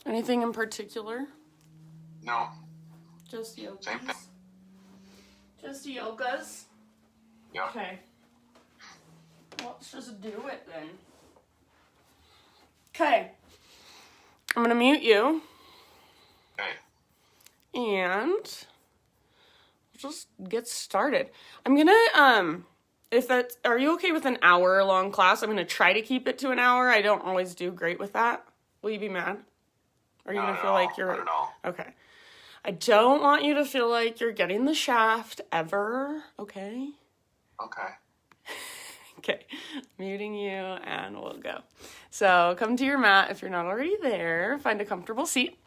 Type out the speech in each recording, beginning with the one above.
Anything in particular? No. Just yogas? Same thing. Just yogas? Yeah. Okay. Let's just do it then. Okay. I'm going to mute you. Okay. And we'll just get started. I'm going to, are you okay with an hour long class? I'm going to try to keep it to an hour. I don't always do great with that. Will you be mad? Are you going to feel like you're... Not at all. Okay. I don't want you to feel like you're getting the shaft ever, okay? Okay. Okay, muting you and we'll go. So come to your mat if you're not already there. Find a comfortable seat.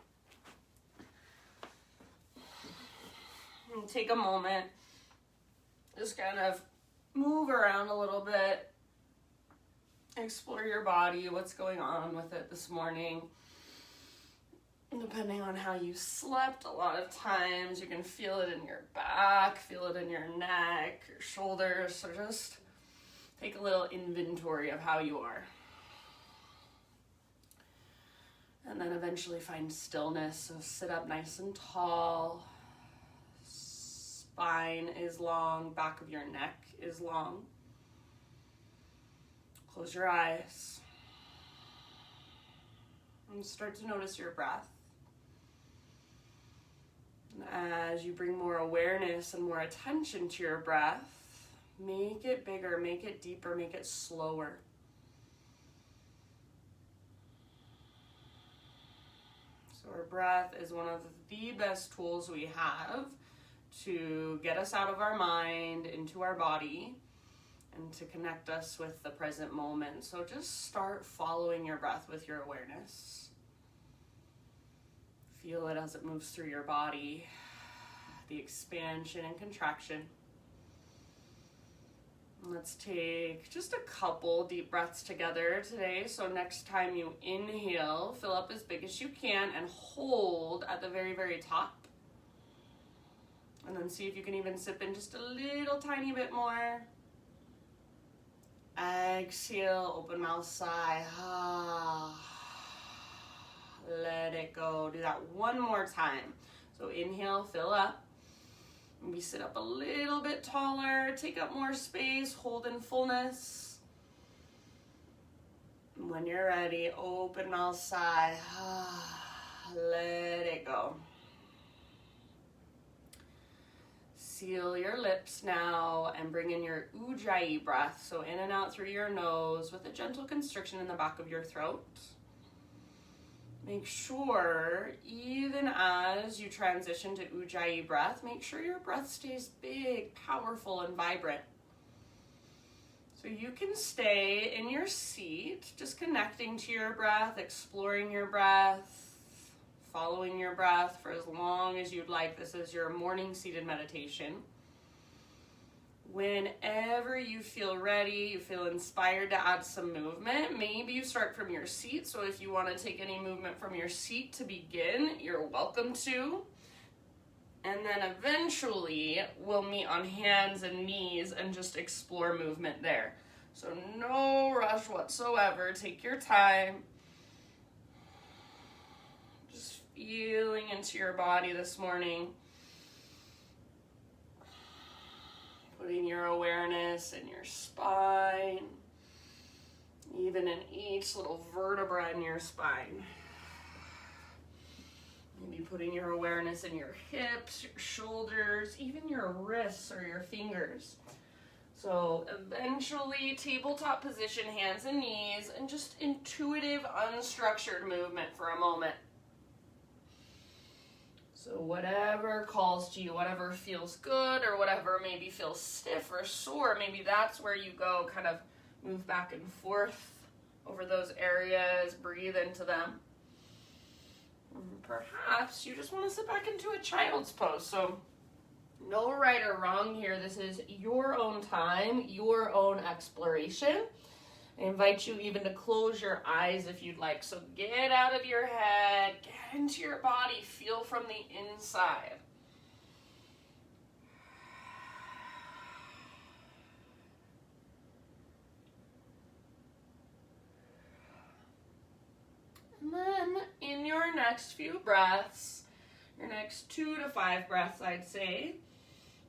And take a moment. Just kind of move around a little bit. Explore your body, what's going on with it this morning. Depending on how you slept, a lot of times you can feel it in your back, feel it in your neck, your shoulders. So just take a little inventory of how you are. And then eventually find stillness. So sit up nice and tall. Spine is long, back of your neck is long. Close your eyes. And start to notice your breath. As you bring more awareness and more attention to your breath, make it bigger, make it deeper, make it slower. So our breath is one of the best tools we have to get us out of our mind, into our body, and to connect us with the present moment. So just start following your breath with your awareness. Feel it as it moves through your body, the expansion and contraction. Let's take just a couple deep breaths together today. So next time you inhale, fill up as big as you can and hold at the very, very top. And then see if you can even sip in just a little tiny bit more. Exhale, open mouth, sigh. Let it go. Do that one more time. So inhale, fill up. Maybe sit up a little bit taller. Take up more space. Hold in fullness. And when you're ready, open mouth, sigh. Let it go. Seal your lips now and bring in your ujjayi breath. So in and out through your nose with a gentle constriction in the back of your throat. Make sure, even as you transition to ujjayi breath, make sure your breath stays big, powerful, and vibrant. So you can stay in your seat, just connecting to your breath, exploring your breath, following your breath for as long as you'd like. This is your morning seated meditation. Whenever you feel ready, you feel inspired to add some movement, maybe you start from your seat. So if you want to take any movement from your seat to begin, you're welcome to. And then eventually we'll meet on hands and knees and just explore movement there. So no rush whatsoever. Take your time. Just feeling into your body this morning. Putting your awareness in your spine, even in each little vertebra in your spine. Maybe putting your awareness in your hips, your shoulders, even your wrists or your fingers. So eventually, tabletop position, hands and knees, and just intuitive, unstructured movement for a moment. So whatever calls to you, whatever feels good or whatever maybe feels stiff or sore, maybe that's where you go, kind of move back and forth over those areas, breathe into them. Perhaps you just want to sit back into a child's pose. So no right or wrong here. This is your own time, your own exploration. I invite you even to close your eyes if you'd like. So get out of your head, get into your body, feel from the inside. And then in your next few breaths, your next 2 to 5 breaths, I'd say,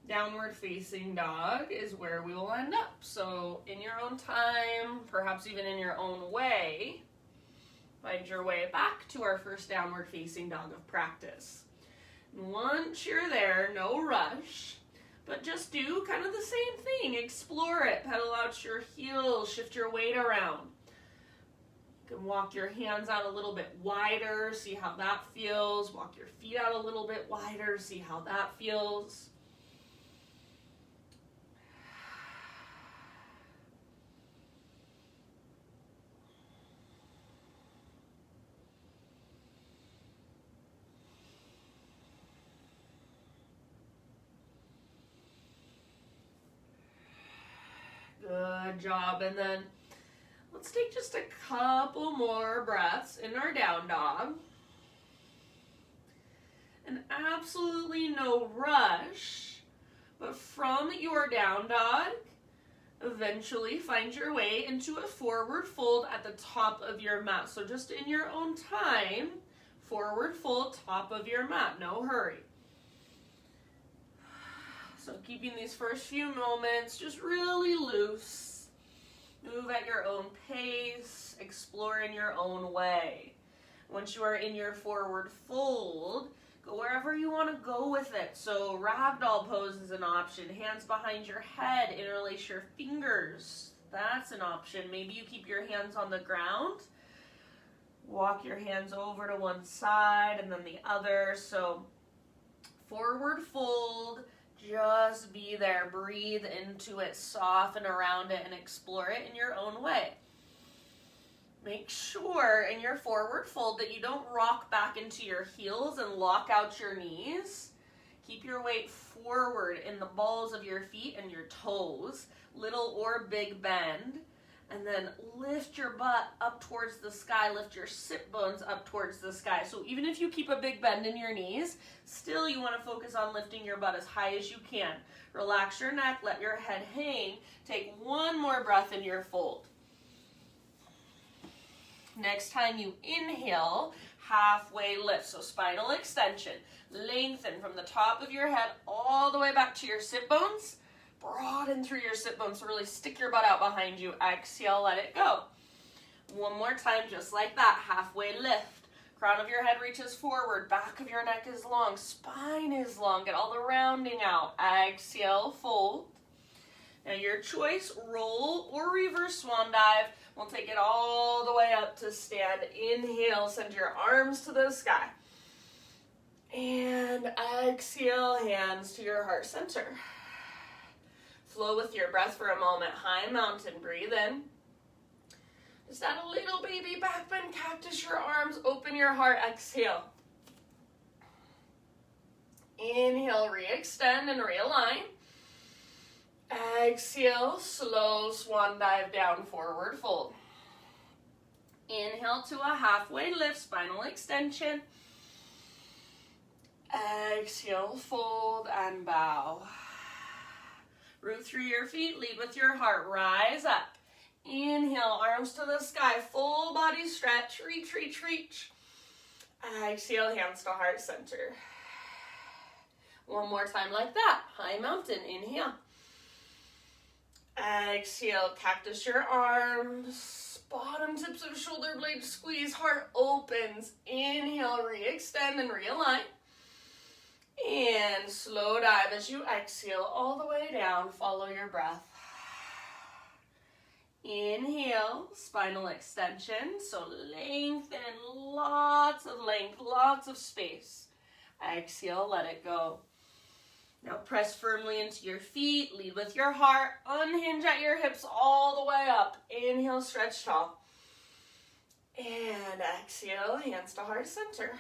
downward facing dog is where we will end up. So in your own time, perhaps even in your own way, find your way back to our first downward facing dog of practice. Once you're there, no rush, but just do kind of the same thing. Explore it, pedal out your heels, shift your weight around. You can walk your hands out a little bit wider, see how that feels. Walk your feet out a little bit wider, see how that feels. Good job. And then let's take just a couple more breaths in our down dog. And absolutely no rush, but from your down dog, eventually find your way into a forward fold at the top of your mat. So just in your own time, forward fold, top of your mat, no hurry. So keeping these first few moments just really loose. Move at your own pace, explore in your own way. Once you are in your forward fold, go wherever you want to go with it. So ragdoll pose is an option. Hands behind your head, interlace your fingers. That's an option. Maybe you keep your hands on the ground. Walk your hands over to one side and then the other. So forward fold. Just be there, breathe into it, soften around it, and explore it in your own way. Make sure in your forward fold that you don't rock back into your heels and lock out your knees. Keep your weight forward in the balls of your feet and your toes, little or big bend. And then lift your butt up towards the sky, lift your sit bones up towards the sky. So even if you keep a big bend in your knees, still you want to focus on lifting your butt as high as you can. Relax your neck, let your head hang. Take one more breath in your fold. Next time you inhale, halfway lift. So spinal extension. Lengthen from the top of your head all the way back to your sit bones. Broaden through your sit bones, so really stick your butt out behind you. Exhale, let it go. One more time, just like that, halfway lift. Crown of your head reaches forward, back of your neck is long, spine is long, get all the rounding out. Exhale, fold. Now your choice, roll or reverse swan dive. We'll take it all the way up to stand. Inhale, send your arms to the sky. And exhale, hands to your heart center. Flow with your breath for a moment. High mountain, breathe in. Just add a little baby back bend, cactus your arms, open your heart, exhale. Inhale, re-extend and realign. Exhale, slow swan dive down, forward fold. Inhale to a halfway lift, spinal extension. Exhale, fold and bow. Root through your feet, lead with your heart, rise up. Inhale, arms to the sky, full body stretch, reach, reach, reach. Exhale, hands to heart center. One more time like that, high mountain, inhale. Exhale, cactus your arms, bottom tips of shoulder blades squeeze, heart opens. Inhale, re-extend and realign. And slow dive as you exhale all the way down. Follow your breath. Inhale, spinal extension. So lengthen, lots of length, lots of space. Exhale, let it go. Now press firmly into your feet. Lead with your heart. Unhinge at your hips all the way up. Inhale, stretch tall. And exhale, hands to heart center.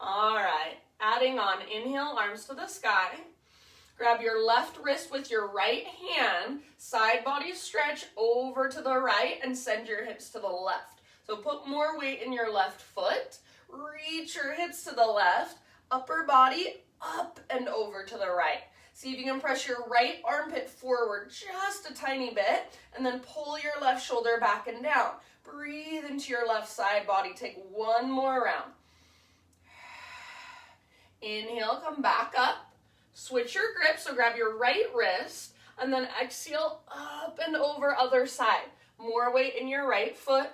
All right, adding on, inhale, arms to the sky. Grab your left wrist with your right hand, side body stretch over to the right and send your hips to the left. So put more weight in your left foot, reach your hips to the left, upper body up and over to the right. See if you can press your right armpit forward just a tiny bit, and then pull your left shoulder back and down. Breathe into your left side body. Take one more round. Inhale, come back up. Switch your grip, so grab your right wrist, and then exhale up and over other side. More weight in your right foot.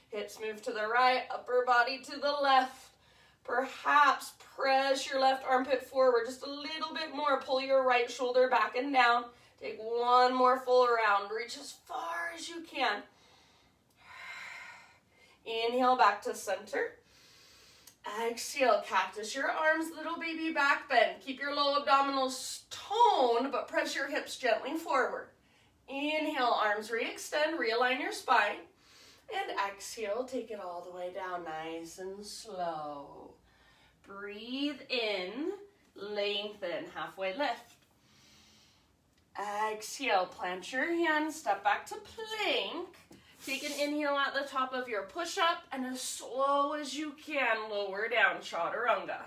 Hips move to the right, upper body to the left. Perhaps press your left armpit forward just a little bit more. Pull your right shoulder back and down. Take one more full round. Reach as far as you can. Inhale back to center. Exhale, cactus your arms, little baby back bend. Keep your low abdominals toned, but press your hips gently forward. Inhale, arms re-extend, realign your spine. And exhale, take it all the way down, nice and slow. Breathe in, lengthen, halfway lift. Exhale, plant your hands, step back to plank. Take an inhale at the top of your push-up, and as slow as you can, lower down, chaturanga.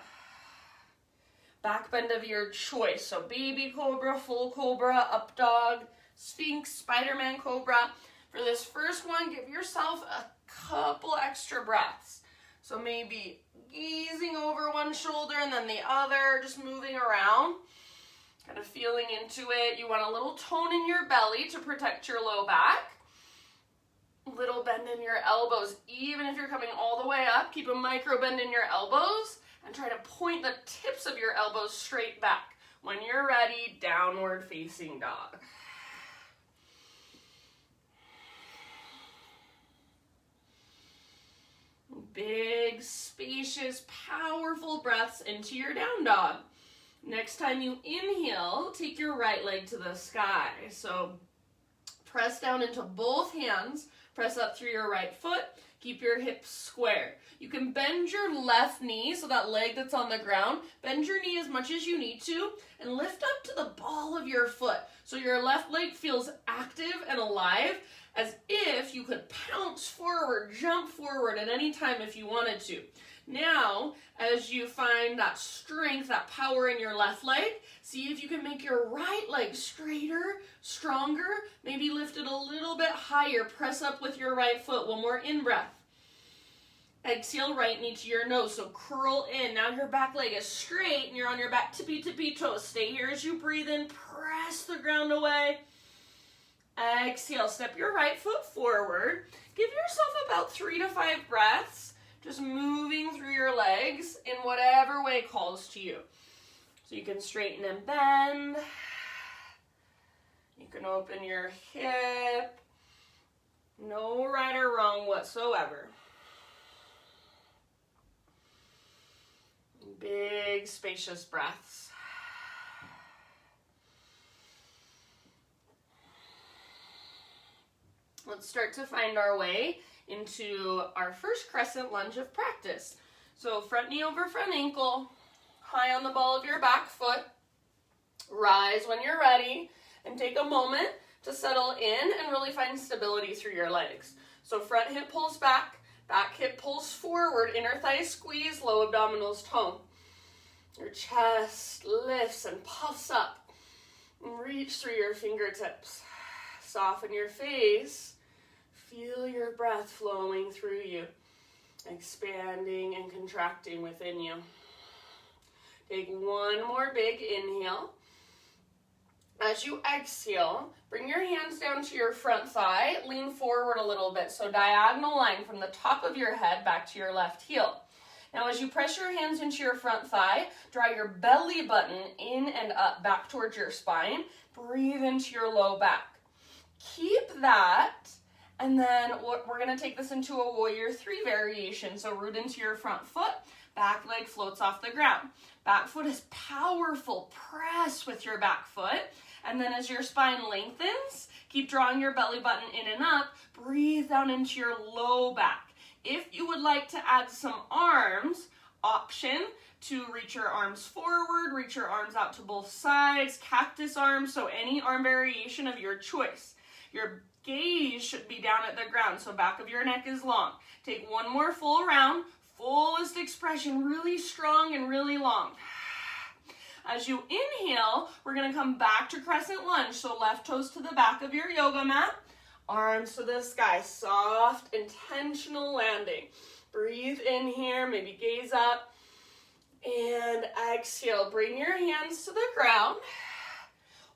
Back bend of your choice, so baby cobra, full cobra, up dog, sphinx, Spider-Man cobra. For this first one, give yourself a couple extra breaths. So maybe gazing over one shoulder and then the other, just moving around, kind of feeling into it. You want a little tone in your belly to protect your low back. Little bend in your elbows. Even if you're coming all the way up, keep a micro bend in your elbows and try to point the tips of your elbows straight back. When you're ready, downward facing dog. Big, spacious, powerful breaths into your down dog. Next time you inhale, take your right leg to the sky. So press down into both hands. Press up through your right foot. Keep your hips square. You can bend your left knee, so that leg that's on the ground, bend your knee as much as you need to, and lift up to the ball of your foot. So your left leg feels active and alive, as if you could pounce forward, jump forward at any time if you wanted to. Now, as you find that strength, that power in your left leg, see if you can make your right leg straighter, stronger, maybe lift it a little bit higher. Press up with your right foot. One more in-breath. Exhale, right knee to your nose, so curl in. Now your back leg is straight and you're on your back tippy toes. Stay here as you breathe in, press the ground away. Exhale, step your right foot forward. Give yourself about 3 to 5 breaths, just moving through your legs in whatever way calls to you. So you can straighten and bend. You can open your hip. No right or wrong whatsoever. Big, spacious breaths. Let's start to find our way into our first crescent lunge of practice. So front knee over front ankle, high on the ball of your back foot. Rise when you're ready and take a moment to settle in and really find stability through your legs. So front hip pulls back hip pulls forward, inner thigh squeeze, low abdominals tone. Your chest lifts and puffs up. And reach through your fingertips. Soften your face. Feel your breath flowing through you, expanding and contracting within you. Take one more big inhale. As you exhale, bring your hands down to your front thigh, lean forward a little bit, so diagonal line from the top of your head back to your left heel. Now as you press your hands into your front thigh, draw your belly button in and up back towards your spine. Breathe into your low back. Keep that. And then we're going to take this into a warrior 3 variation. So root into your front foot, back leg floats off the ground. Back foot is powerful. Press with your back foot. And then as your spine lengthens, keep drawing your belly button in and up. Breathe down into your low back. If you would like to add some arms, option to reach your arms forward, reach your arms out to both sides, cactus arms, so any arm variation of your choice. Your gaze should be down at the ground, so back of your neck is long. Take one more full round, fullest expression, really strong and really long. As you inhale, we're going to come back to crescent lunge. So left toes to the back of your yoga mat, arms to the sky, soft, intentional landing. Breathe in here, maybe gaze up, and exhale. Bring your hands to the ground.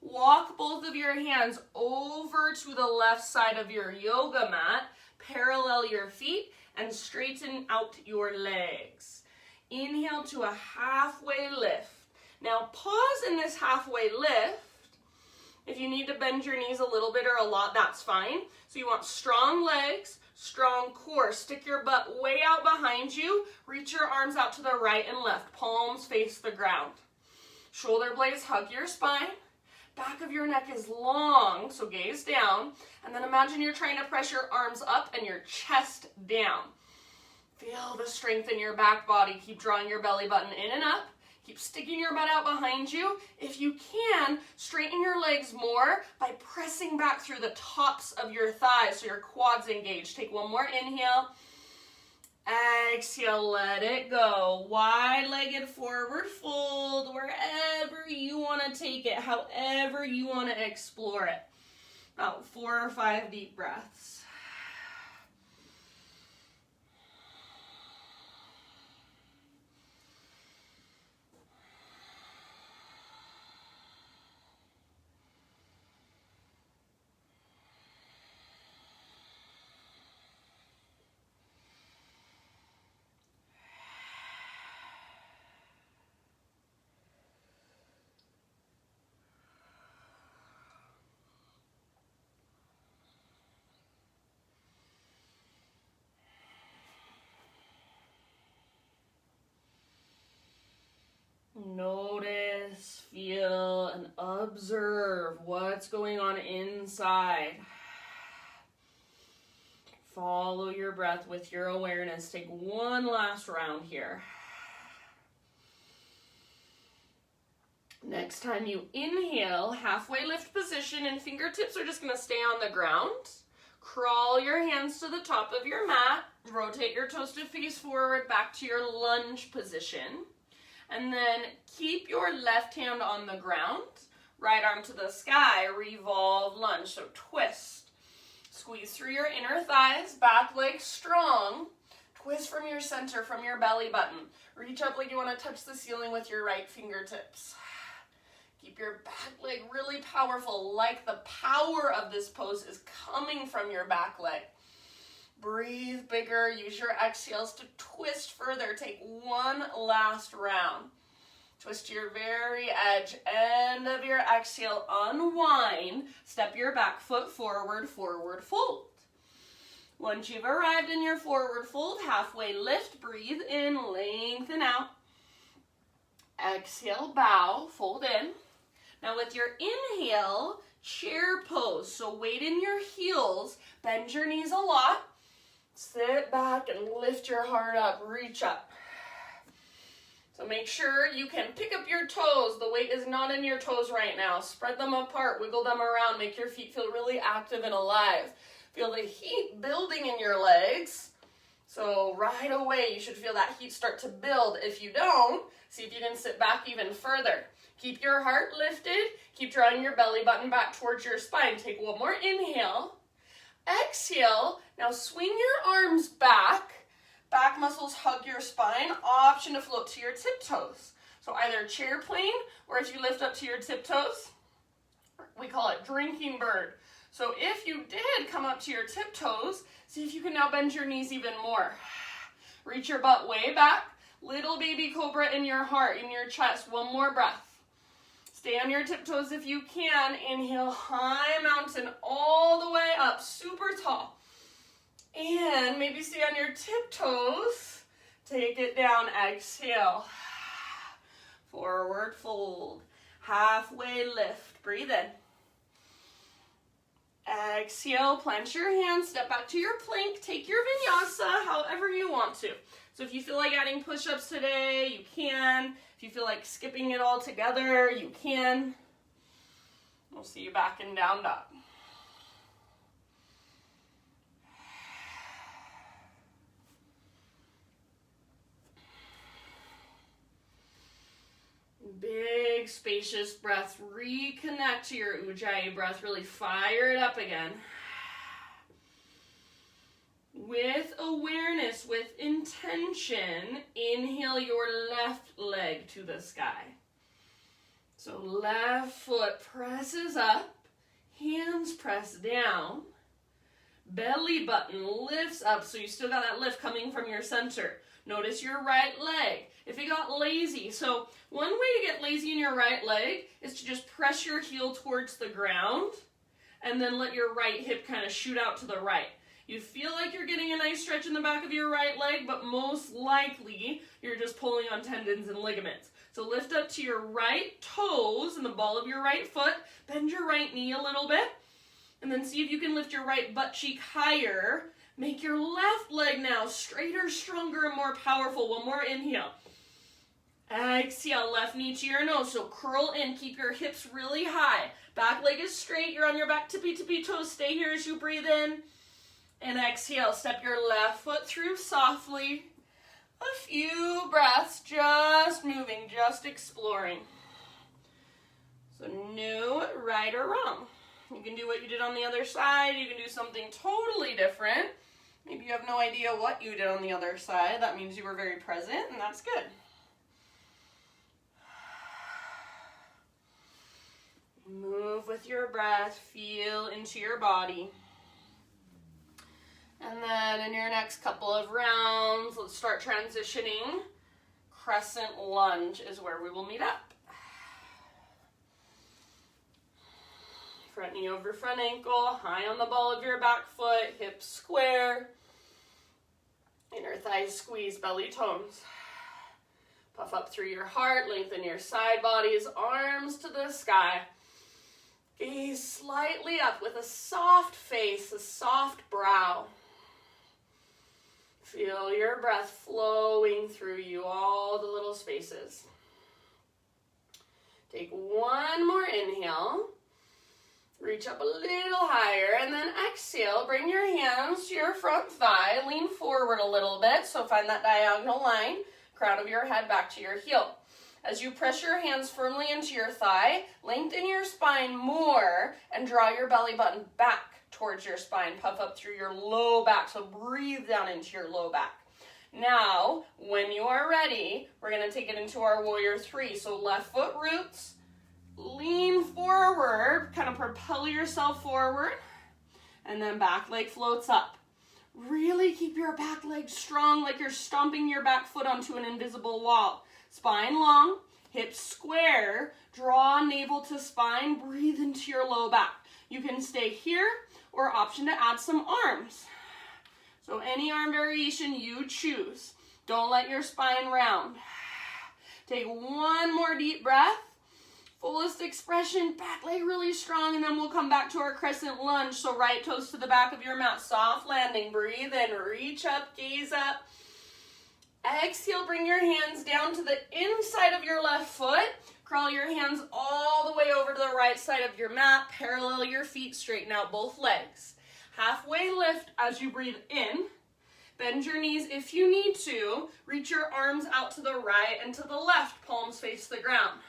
Walk both of your hands over to the left side of your yoga mat. Parallel your feet and straighten out your legs. Inhale to a halfway lift. Now pause in this halfway lift. If you need to bend your knees a little bit or a lot, that's fine. So you want strong legs, strong core. Stick your butt way out behind you. Reach your arms out to the right and left. Palms face the ground. Shoulder blades hug your spine. Back of your neck is long, so gaze down. And then imagine you're trying to press your arms up and your chest down. Feel the strength in your back body. Keep drawing your belly button in and up. Keep sticking your butt out behind you. If you can, straighten your legs more by pressing back through the tops of your thighs so your quads engage. Take one more inhale. Exhale, let it go. Wide-legged forward fold, wherever you want to take it, however you want to explore it. About 4 or 5 deep breaths. Notice, feel, and observe what's going on inside. Follow your breath with your awareness. Take one last round here. Next time you inhale, halfway lift position, and fingertips are just going to stay on the ground. Crawl your hands to the top of your mat. Rotate your toes to face forward back to your lunge position. And then keep your left hand on the ground, right arm to the sky, revolve lunge, so twist. Squeeze through your inner thighs, back leg strong. Twist from your center, from your belly button. Reach up like you want to touch the ceiling with your right fingertips. Keep your back leg really powerful, like the power of this pose is coming from your back leg. Breathe bigger, use your exhales to twist further. Take one last round. Twist to your very edge, end of your exhale, unwind. Step your back foot forward, forward fold. Once you've arrived in your forward fold, halfway lift, breathe in, lengthen out. Exhale, bow, fold in. Now with your inhale, chair pose. So weight in your heels, bend your knees a lot. Sit back and lift your heart up, reach up. So make sure you can pick up your toes. The weight is not in your toes right now. Spread them apart, wiggle them around, make your feet feel really active and alive. Feel the heat building in your legs. So right away, you should feel that heat start to build. If you don't, see if you can sit back even further. Keep your heart lifted. Keep drawing your belly button back towards your spine. Take one more inhale. Exhale. Now swing your arms back. Back muscles hug your spine. Option to float to your tiptoes. So either chair plane, or if you lift up to your tiptoes, we call it drinking bird. So if you did come up to your tiptoes, see if you can now bend your knees even more. Reach your butt way back. Little baby cobra in your heart, in your chest. One more breath. Stay on your tiptoes if you can. Inhale, high mountain all the way up, super tall. And maybe stay on your tiptoes. Take it down, exhale. Forward fold. Halfway lift, breathe in. Exhale, plant your hands, step back to your plank, take your vinyasa however you want to. So if you feel like adding push-ups today, you can. If you feel like skipping it all together, you can. We'll see you back in down dog. Big big, spacious breaths. Reconnect to your Ujjayi breath. Really fire it up again. With awareness, with intention, inhale your left leg to the sky. So left foot presses up, hands press down, belly button lifts up, so you still got that lift coming from your center. Notice your right leg. If it got lazy, so one way to get lazy in your right leg is to just press your heel towards the ground and then let your right hip kind of shoot out to the right. You feel like you're getting a nice stretch in the back of your right leg, but most likely you're just pulling on tendons and ligaments. So lift up to your right toes and the ball of your right foot, bend your right knee a little bit, and then see if you can lift your right butt cheek higher. Make your left leg now straighter, stronger, and more powerful. One more inhale. Exhale, left knee to your nose. So curl in, keep your hips really high. Back leg is straight, you're on your back tippy toes. Stay here as you breathe in. And exhale, step your left foot through softly. A few breaths, just moving, just exploring. So no right or wrong. You can do what you did on the other side. You can do something totally different. Maybe you have no idea what you did on the other side. That means you were very present, and that's good. Move with your breath. Feel into your body. And then in your next couple of rounds, let's start transitioning. Crescent lunge is where we will meet up. Front knee over front ankle, high on the ball of your back foot, hips square. Inner thighs squeeze, belly tones. Puff up through your heart, lengthen your side bodies, arms to the sky. Gaze slightly up with a soft face, a soft brow. Feel your breath flowing through you, all the little spaces. Take one more inhale. Reach up a little higher, and then exhale. Bring your hands to your front thigh. Lean forward a little bit, so find that diagonal line. Crown of your head back to your heel. As you press your hands firmly into your thigh, lengthen your spine more, and draw your belly button back towards your spine. Puff up through your low back, so breathe down into your low back. Now, when you are ready, we're going to take it into our warrior three. So left foot roots, lean forward, kind of propel yourself forward, and then back leg floats up. Really keep your back leg strong, like you're stomping your back foot onto an invisible wall. Spine long, hips square, draw navel to spine, breathe into your low back. You can stay here or option to add some arms. So any arm variation you choose. Don't let your spine round. Take one more deep breath. Fullest expression, back leg really strong, and then we'll come back to our crescent lunge. So right toes to the back of your mat, soft landing. Breathe in, reach up, gaze up. Exhale, bring your hands down to the inside of your left foot. Crawl your hands all the way over to the right side of your mat. Parallel your feet, straighten out both legs. Halfway lift as you breathe in. Bend your knees if you need to. Reach your arms out to the right and to the left. Palms face the ground.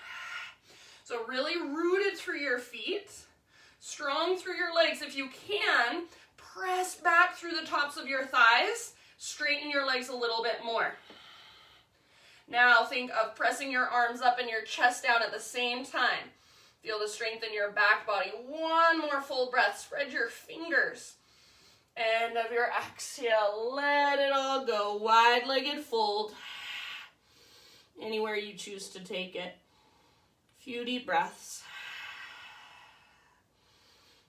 So really rooted through your feet. Strong through your legs. If you can, press back through the tops of your thighs. Straighten your legs a little bit more. Now think of pressing your arms up and your chest down at the same time. Feel the strength in your back body. One more full breath. Spread your fingers. End of your exhale. Let it all go. Wide-legged fold. Anywhere you choose to take it. Few deep breaths.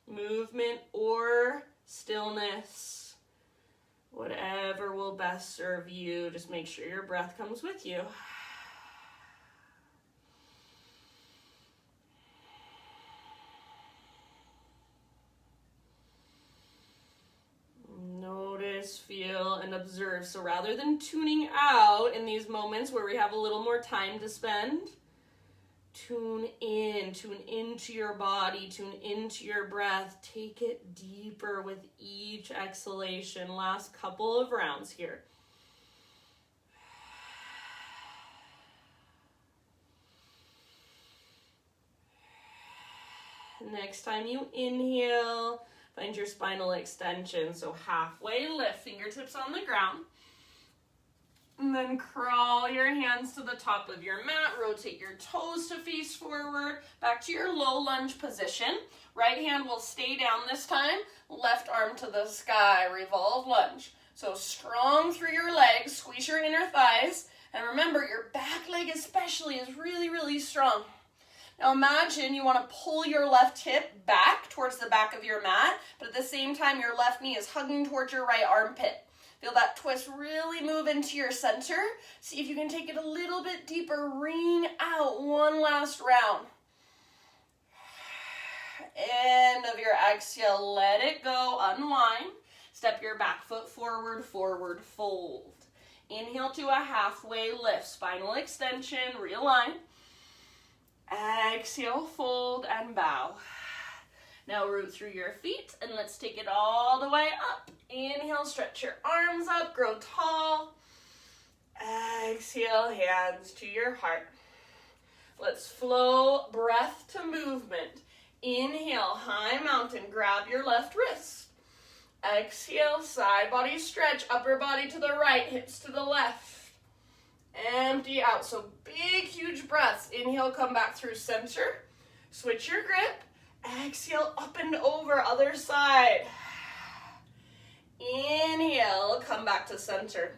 Movement or stillness. Whatever will best serve you. Just make sure your breath comes with you. Notice, feel, and observe. So rather than tuning out in these moments where we have a little more time to spend, tune into your body, tune into your breath. Take it deeper with each exhalation. Last couple of rounds here. Next time you inhale, find your spinal extension. So halfway lift, fingertips on the ground. And then crawl your hands to the top of your mat. Rotate your toes to face forward. Back to your low lunge position. Right hand will stay down this time. Left arm to the sky. Revolve lunge. So strong through your legs. Squeeze your inner thighs. And remember, your back leg especially is really, really strong. Now imagine you want to pull your left hip back towards the back of your mat, but at the same time your left knee is hugging towards your right armpit. Feel that twist really move into your center. See if you can take it a little bit deeper. Ring out one last round. End of your exhale, let it go, unwind. Step your back foot forward, forward fold. Inhale to a halfway lift, spinal extension, realign. Exhale, fold and bow. Now root through your feet and let's take it all the way up. Inhale, stretch your arms up, grow tall. Exhale, hands to your heart. Let's flow breath to movement. Inhale, high mountain, grab your left wrist. Exhale, side body stretch, upper body to the right, hips to the left. Empty out, so big, huge breaths. Inhale, come back through center. Switch your grip. Exhale, up and over, other side. Inhale, come back to center.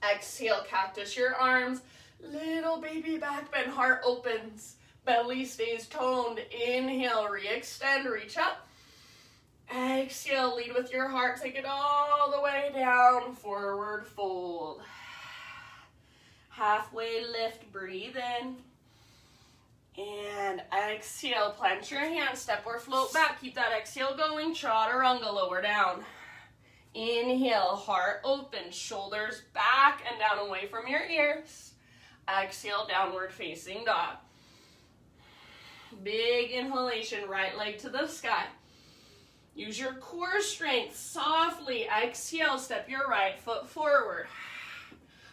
Exhale, cactus your arms. Little baby back bend, heart opens. Belly stays toned. Inhale, re-extend, reach up. Exhale, lead with your heart. Take it all the way down, forward fold. Halfway lift, breathe in. And exhale, plant your hands, step or float back. Keep that exhale going, chaturanga, lower down. Inhale, heart open, shoulders back and down away from your ears. Exhale, downward facing dog. Big inhalation, right leg to the sky. Use your core strength, softly exhale, step your right foot forward.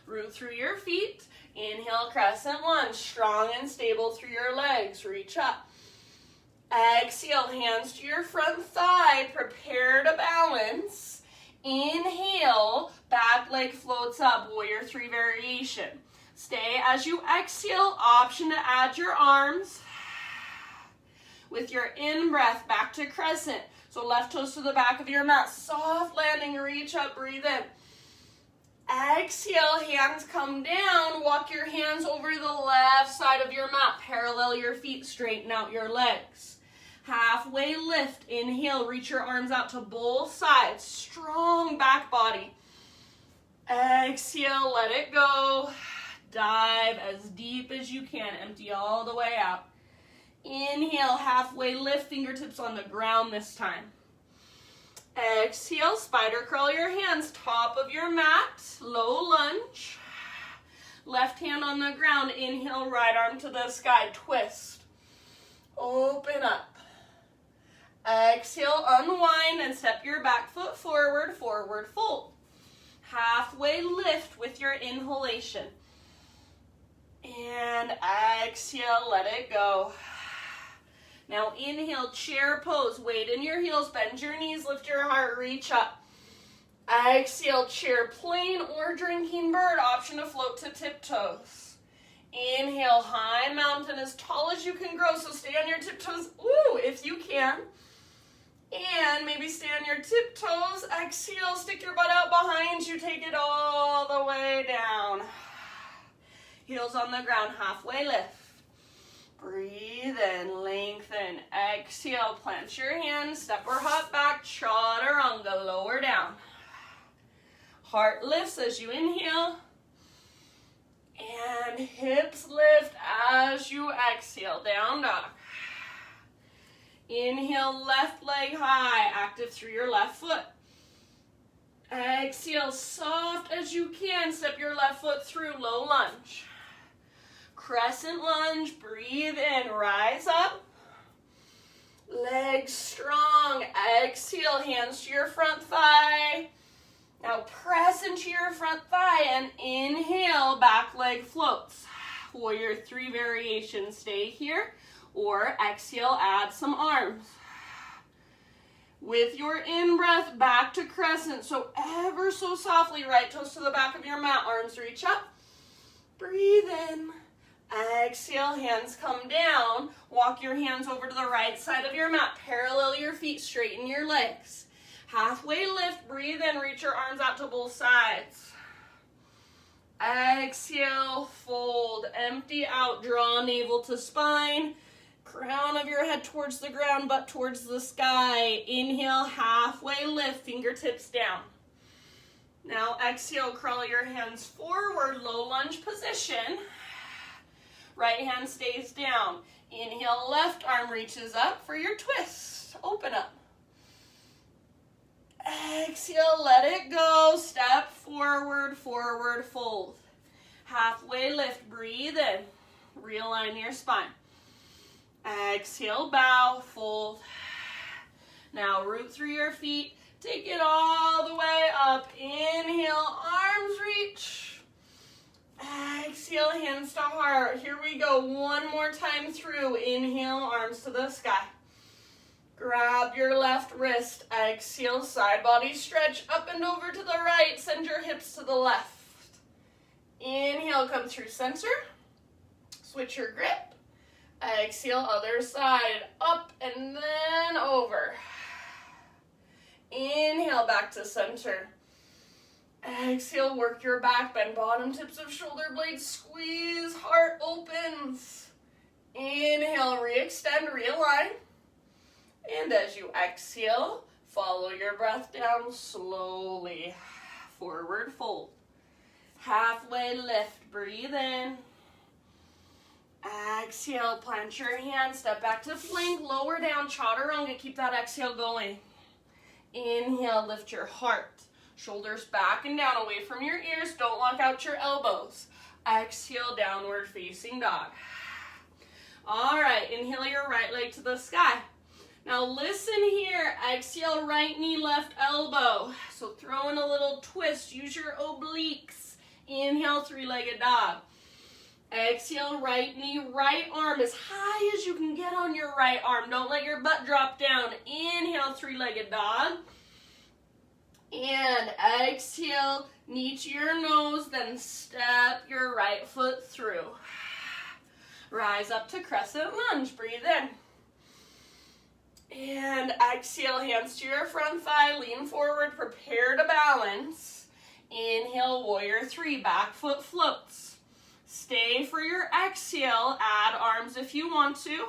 Root through your feet. Inhale, crescent lunge, strong and stable through your legs. Reach up. Exhale, hands to your front thigh. Prepare to balance. Inhale, back leg floats up, warrior three variation. Stay as you exhale, option to add your arms. With your in-breath, back to crescent. So left toes to the back of your mat. Soft landing, reach up, breathe in. Exhale, hands come down. Walk your hands over the left side of your mat. Parallel your feet, straighten out your legs. Halfway lift. Inhale, reach your arms out to both sides. Strong back body. Exhale, let it go. Dive as deep as you can. Empty all the way out. Inhale, halfway lift, fingertips on the ground this time. Exhale, spider crawl your hands, top of your mat, low lunge. Left hand on the ground, inhale, right arm to the sky, twist. Open up. Exhale, unwind and step your back foot forward, forward fold. Halfway lift with your inhalation. And exhale, let it go. Now inhale, chair pose, weight in your heels, bend your knees, lift your heart, reach up. Exhale, chair plane or drinking bird, option to float to tiptoes. Inhale, high mountain, as tall as you can grow, so stay on your tiptoes, if you can. And maybe stay on your tiptoes, exhale, stick your butt out behind you, take it all the way down. Heels on the ground, halfway lift. Breathe in, lengthen, exhale, plant your hands, step or hop back, chaturanga, lower down. Heart lifts as you inhale, and hips lift as you exhale, down dog. Inhale, left leg high, active through your left foot. Exhale, soft as you can, step your left foot through, low lunge. Crescent lunge, breathe in, rise up. Legs strong, exhale, hands to your front thigh. Now press into your front thigh and inhale, back leg floats. Warrior three variation, stay here. Or exhale, add some arms. With your in-breath, back to crescent. So ever so softly, right toes to the back of your mat, arms reach up. Breathe in. Exhale, hands come down. Walk your hands over to the right side of your mat. Parallel your feet, straighten your legs. Halfway lift, breathe in, reach your arms out to both sides. Exhale, fold, empty out, draw navel to spine. Crown of your head towards the ground, butt towards the sky. Inhale, halfway lift, fingertips down. Now exhale, crawl your hands forward, low lunge position. Right hand stays down. Inhale, left arm reaches up for your twist. Open up. Exhale, let it go. Step forward, forward fold. Halfway lift, breathe in. Realign your spine. Exhale, bow, fold. Now root through your feet. Take it all the way up. Inhale, arms reach. Exhale, hands to heart. Here we go. One more time through. Inhale, arms to the sky. Grab your left wrist. Exhale, side body stretch up and over to the right. Send your hips to the left. Inhale, come through center. Switch your grip. Exhale, other side, up and then over. Inhale, back to center. Exhale, work your back, bend bottom tips of shoulder blades, squeeze, heart opens. Inhale, re-extend, realign. And as you exhale, follow your breath down slowly. Forward fold. Halfway lift, breathe in. Exhale, plant your hands, step back to plank, lower down, chaturanga, keep that exhale going. Inhale, lift your heart, shoulders back and down, away from your ears, don't lock out your elbows. Exhale, downward facing dog. All right, inhale your right leg to the sky. Now listen here, exhale, right knee, left elbow. So throw in a little twist, use your obliques. Inhale, three-legged dog. Exhale, right knee, right arm as high as you can get on your right arm. Don't let your butt drop down. Inhale, three-legged dog. And exhale, knee to your nose, then step your right foot through. Rise up to crescent lunge. Breathe in. And exhale, hands to your front thigh. Lean forward, prepare to balance. Inhale, warrior three, back foot floats. Stay for your exhale, add arms if you want to.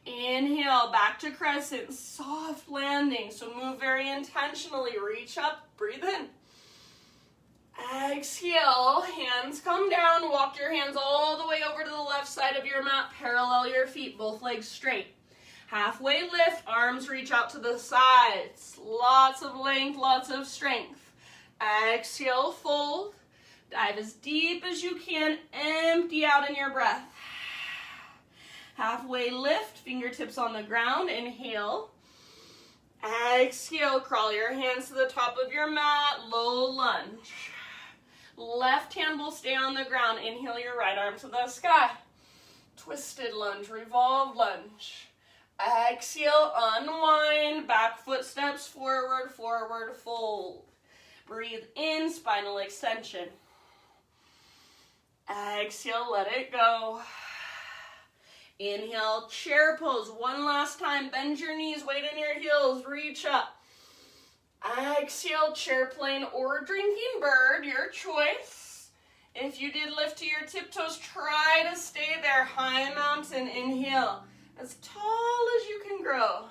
Inhale, back to crescent, soft landing. So move very intentionally, reach up, breathe in. Exhale, hands come down, walk your hands all the way over to the left side of your mat, parallel your feet, both legs straight. Halfway lift, arms reach out to the sides. Lots of length, lots of strength. Exhale, fold. Dive as deep as you can, empty out in your breath. Halfway lift, fingertips on the ground, inhale. Exhale, crawl your hands to the top of your mat, low lunge. Left hand will stay on the ground, inhale your right arm to the sky. Twisted lunge, revolved lunge. Exhale, unwind, back foot steps forward, forward fold. Breathe in, spinal extension. Exhale, let it go. Inhale, chair pose. One last time. Bend your knees, weight in your heels, reach up. Exhale, chair plane or drinking bird, your choice. If you did lift to your tiptoes, try to stay there. High mountain, inhale. As tall as you can grow.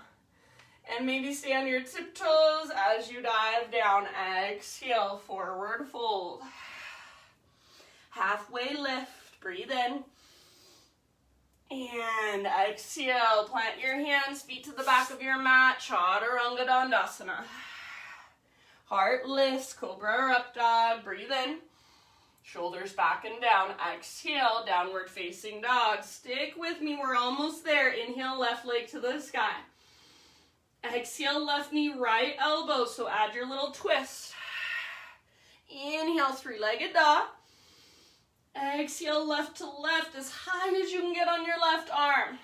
And maybe stay on your tiptoes as you dive down. Exhale, forward fold. Halfway lift, breathe in. And exhale, plant your hands, feet to the back of your mat, chaturanga dandasana. Heart lifts, cobra or up dog, breathe in. Shoulders back and down, exhale, downward facing dog. Stick with me, we're almost there. Inhale, left leg to the sky. Exhale, left knee, right elbow, so add your little twist. Inhale, three-legged dog. Exhale, left to left, as high as you can get on your left arm.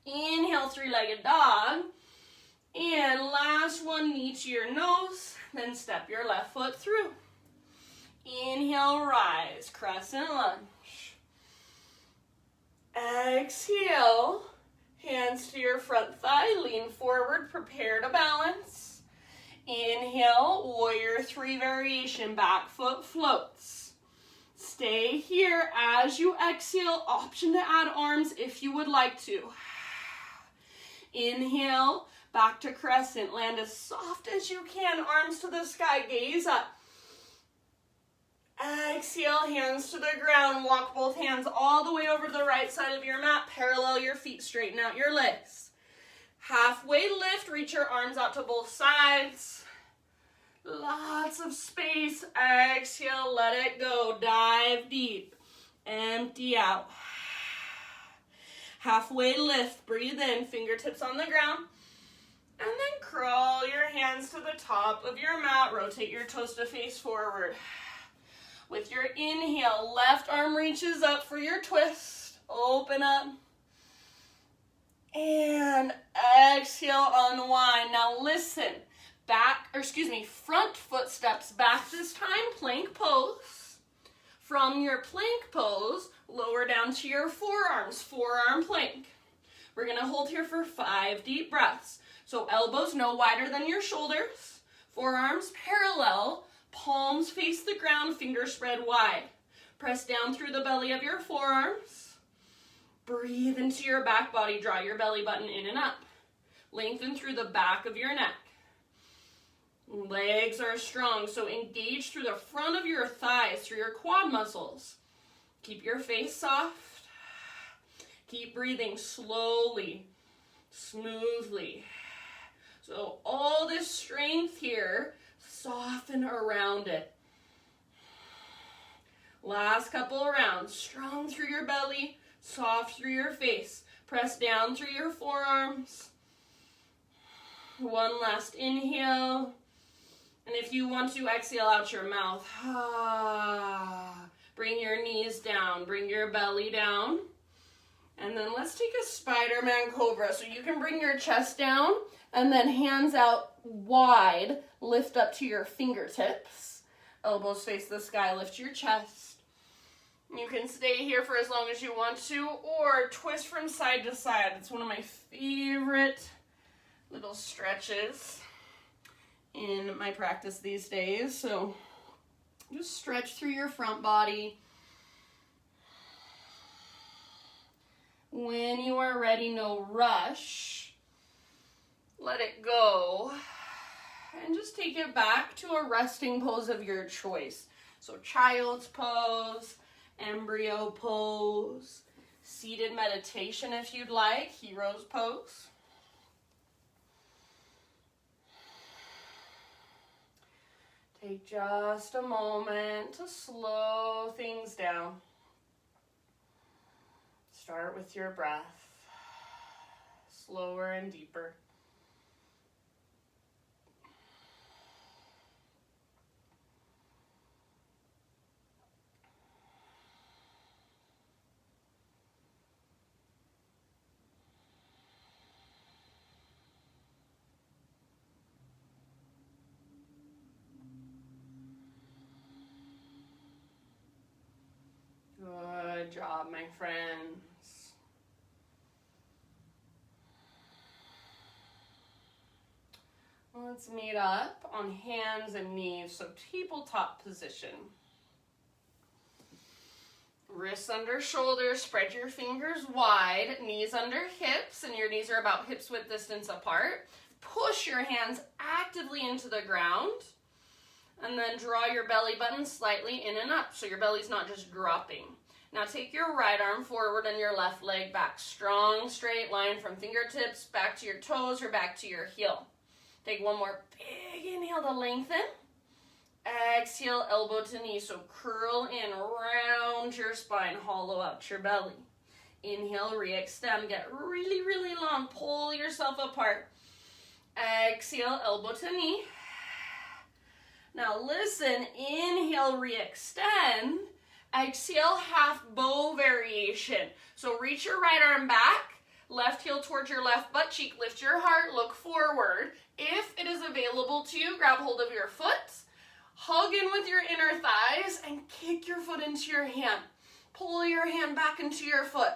Inhale, three-legged dog. And last one, knee to your nose, then step your left foot through. Inhale, rise, crescent lunge. Exhale, hands to your front thigh, lean forward, prepare to balance. Inhale, warrior three variation, back foot floats. Stay here as you exhale, option to add arms if you would like to. Inhale, back to crescent, land as soft as you can, arms to the sky, gaze up. Exhale, hands to the ground, walk both hands all the way over to the right side of your mat, parallel your feet, straighten out your legs. Halfway lift, reach your arms out to both sides. Lots of space, exhale, let it go, dive deep, empty out. Halfway lift, breathe in, fingertips on the ground, and then crawl your hands to the top of your mat, rotate your toes to face forward. With your inhale, left arm reaches up for your twist. Open up. And exhale, unwind. Now listen, front foot steps back this time, plank pose. From your plank pose, lower down to your forearms, forearm plank. We're gonna hold here for 5 deep breaths. So elbows no wider than your shoulders, forearms parallel, palms face the ground, fingers spread wide. Press down through the belly of your forearms. Breathe into your back body, draw your belly button in and up. Lengthen through the back of your neck. Legs are strong, so engage through the front of your thighs, through your quad muscles. Keep your face soft. Keep breathing slowly, smoothly. So all this strength here, soften around it. Last couple of rounds, strong through your belly, soft through your face. Press down through your forearms. One last inhale. And if you want to, exhale out your mouth. Bring your knees down, bring your belly down. And then let's take a Spider-Man Cobra. So you can bring your chest down and then hands out wide, lift up to your fingertips. Elbows face the sky, lift your chest. You can stay here for as long as you want to or twist from side to side. It's one of my favorite little stretches in my practice these days. So just stretch through your front body. When you are ready, no rush. Let it go. And just take it back to a resting pose of your choice. So child's pose, embryo pose, seated meditation if you'd like, hero's pose. Take just a moment to slow things down. Start with your breath, slower and deeper. Good job, my friends. Let's meet up on hands and knees, so tabletop position. Wrists under shoulders, spread your fingers wide, knees under hips, and your knees are about hips width distance apart. Push your hands actively into the ground, and then draw your belly button slightly in and up, so your belly's not just dropping. Now take your right arm forward and your left leg back. Strong, straight line from fingertips back to your toes or back to your heel. Take one more big inhale to lengthen. Exhale, elbow to knee, so curl in, round your spine, hollow out your belly. Inhale, re-extend, get really, really long, pull yourself apart. Exhale, elbow to knee. Now listen, inhale, re-extend. Exhale, half bow variation. So reach your right arm back, left heel towards your left butt cheek, lift your heart, look forward. If it is available to you, grab hold of your foot, hug in with your inner thighs, and kick your foot into your hand. Pull your hand back into your foot.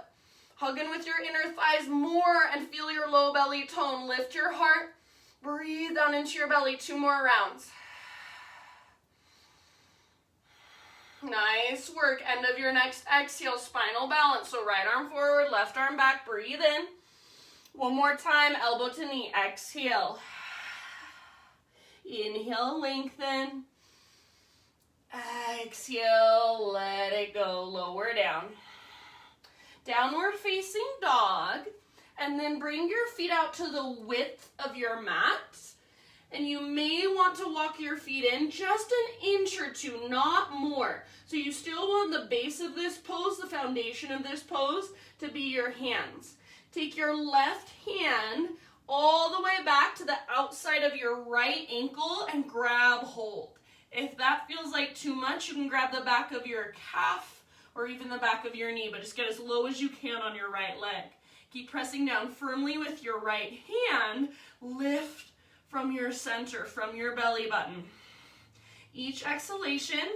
Hug in with your inner thighs more and feel your low belly tone. Lift your heart, breathe down into your belly, 2 more rounds. Nice work. End of your next exhale, spinal balance. So right arm forward, left arm back, breathe in. One more time, elbow to knee, exhale. Inhale, lengthen. Exhale, let it go, lower down. Downward facing dog, and then bring your feet out to the width of your mat. And you may want to walk your feet in just an inch or 2, not more. So you still want the base of this pose, the foundation of this pose, to be your hands. Take your left hand all the way back to the outside of your right ankle and grab hold. If that feels like too much, you can grab the back of your calf or even the back of your knee, but just get as low as you can on your right leg. Keep pressing down firmly with your right hand. Lift from your center, from your belly button. Each exhalation,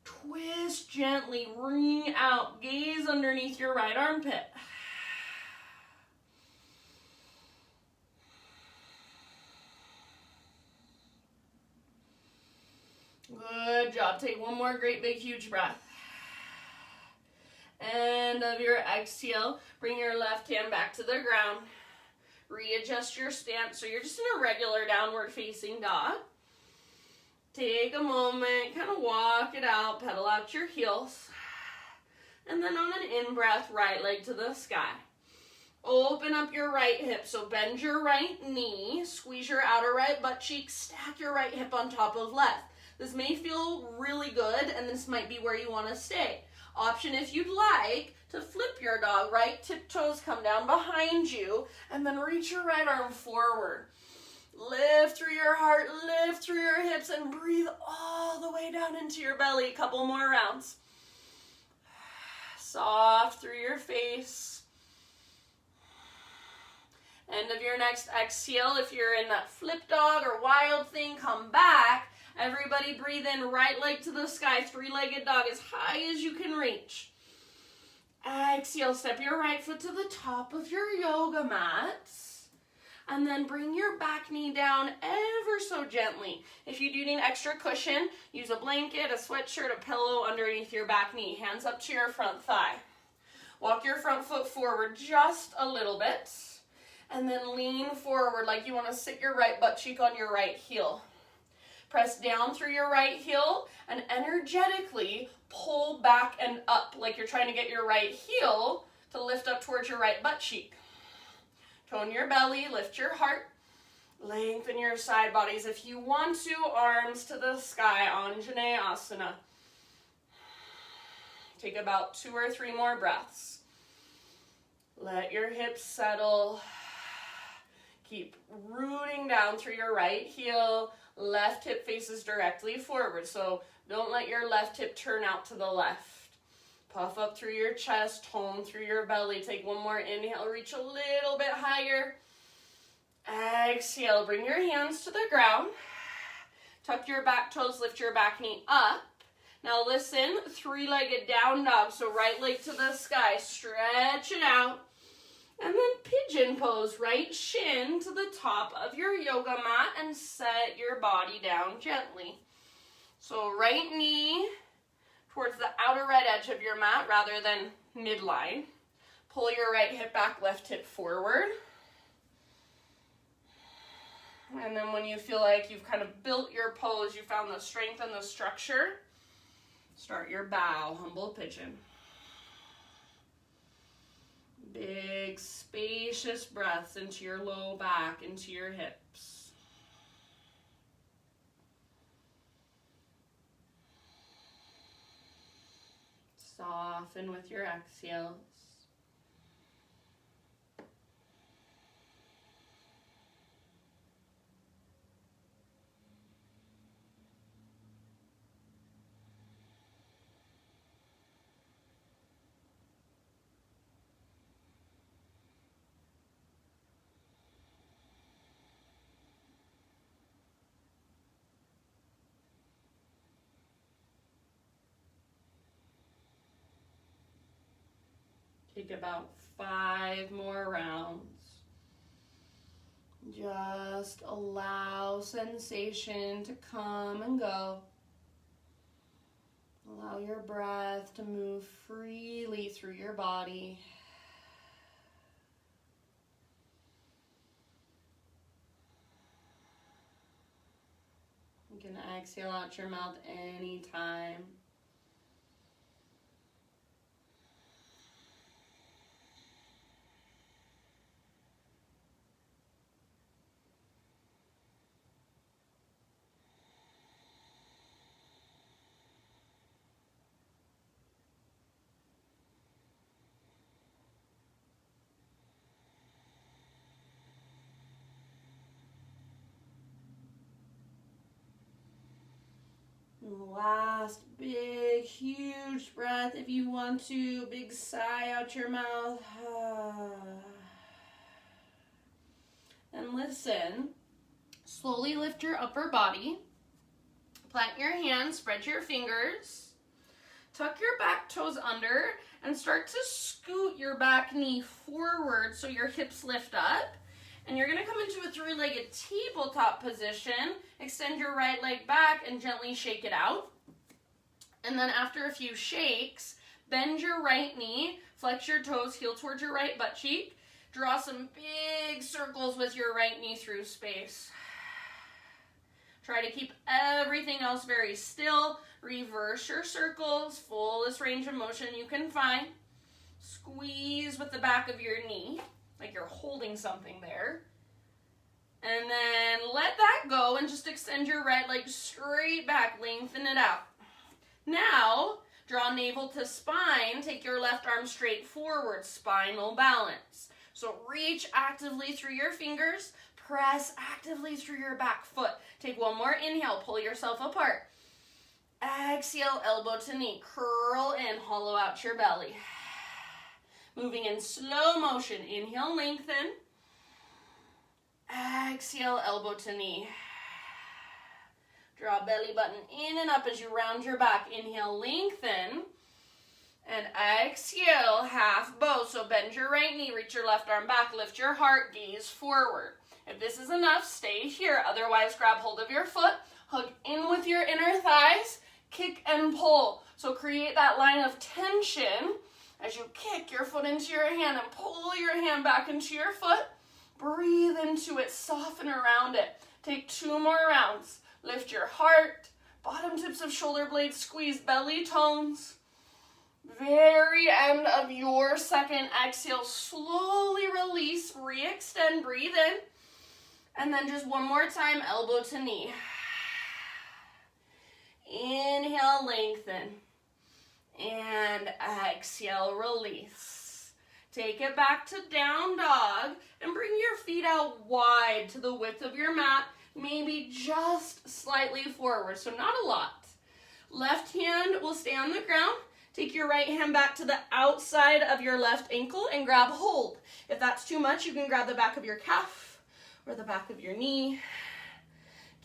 twist gently, wring out, gaze underneath your right armpit. Good job. Take one more great big huge breath. End of your exhale, bring your left hand back to the ground. Readjust your stance so you're just in a regular downward facing dog. Take a moment, kind of walk it out, pedal out your heels. And then on an in-breath, right leg to the sky. Open up your right hip, so bend your right knee, squeeze your outer right butt cheek, stack your right hip on top of left. This may feel really good, and this might be where you want to stay. Option if you'd like to flip your dog, right tiptoes come down behind you, and then reach your right arm forward. Lift through your heart, lift through your hips, and breathe all the way down into your belly. A couple more rounds. Soft through your face. End of your next exhale. If you're in that flip dog or wild thing, come back. Everybody breathe in, right leg to the sky, 3-legged dog as high as you can reach. Exhale, step your right foot to the top of your yoga mat. And then bring your back knee down ever so gently. If you do need extra cushion, use a blanket, a sweatshirt, a pillow underneath your back knee. Hands up to your front thigh. Walk your front foot forward just a little bit. And then lean forward like you want to sit your right butt cheek on your right heel. Press down through your right heel and energetically pull back and up like you're trying to get your right heel to lift up towards your right butt cheek. Tone your belly, lift your heart, lengthen your side bodies. If you want to, arms to the sky, Anjaneyasana. Take about 2 or 3 more breaths. Let your hips settle. Keep rooting down through your right heel. Left hip faces directly forward, so don't let your left hip turn out to the left. Puff up through your chest, tone through your belly. Take one more inhale, reach a little bit higher. Exhale, bring your hands to the ground. Tuck your back toes, lift your back knee up. Now listen, 3-legged down dog, so right leg to the sky, stretch it out. And then pigeon pose, right shin to the top of your yoga mat and set your body down gently. So right knee towards the outer right edge of your mat rather than midline. Pull your right hip back, left hip forward. And then when you feel like you've kind of built your pose, you found the strength and the structure, start your bow, humble pigeon. Big, spacious breaths into your low back, into your hips. Soften with your exhales. Take about 5 more rounds. Just allow sensation to come and go. Allow your breath to move freely through your body. You can exhale out your mouth anytime. Last big, huge breath if you want to. Big sigh out your mouth. And listen, slowly lift your upper body. Plant your hands, spread your fingers. Tuck your back toes under and start to scoot your back knee forward so your hips lift up. And you're going to come into a 3-legged tabletop position. Extend your right leg back and gently shake it out. And then after a few shakes, bend your right knee, flex your toes, heel towards your right butt cheek. Draw some big circles with your right knee through space. Try to keep everything else very still. Reverse your circles, fullest range of motion you can find. Squeeze with the back of your knee, like you're holding something there. And then let that go and just extend your right leg straight back, lengthen it out. Now, draw navel to spine, take your left arm straight forward, spinal balance. So reach actively through your fingers, press actively through your back foot. Take one more inhale, pull yourself apart. Exhale, elbow to knee, curl in, hollow out your belly. Moving in slow motion, inhale, lengthen. Exhale, elbow to knee. Draw belly button in and up as you round your back. Inhale, lengthen. And exhale, half bow. So bend your right knee, reach your left arm back, lift your heart, gaze forward. If this is enough, stay here. Otherwise, grab hold of your foot, hug in with your inner thighs, kick and pull. So create that line of tension as you kick your foot into your hand and pull your hand back into your foot. Breathe into it, soften around it. Take 2 more rounds. Lift your heart, bottom tips of shoulder blades squeeze, belly tones. Very end of your second exhale, slowly release, re-extend, breathe in. And then just one more time, elbow to knee. Inhale, lengthen. And exhale, release. Take it back to down dog and bring your feet out wide to the width of your mat, maybe just slightly forward, so not a lot. Left hand will stay on the ground. Take your right hand back to the outside of your left ankle and grab hold. If that's too much, you can grab the back of your calf or the back of your knee.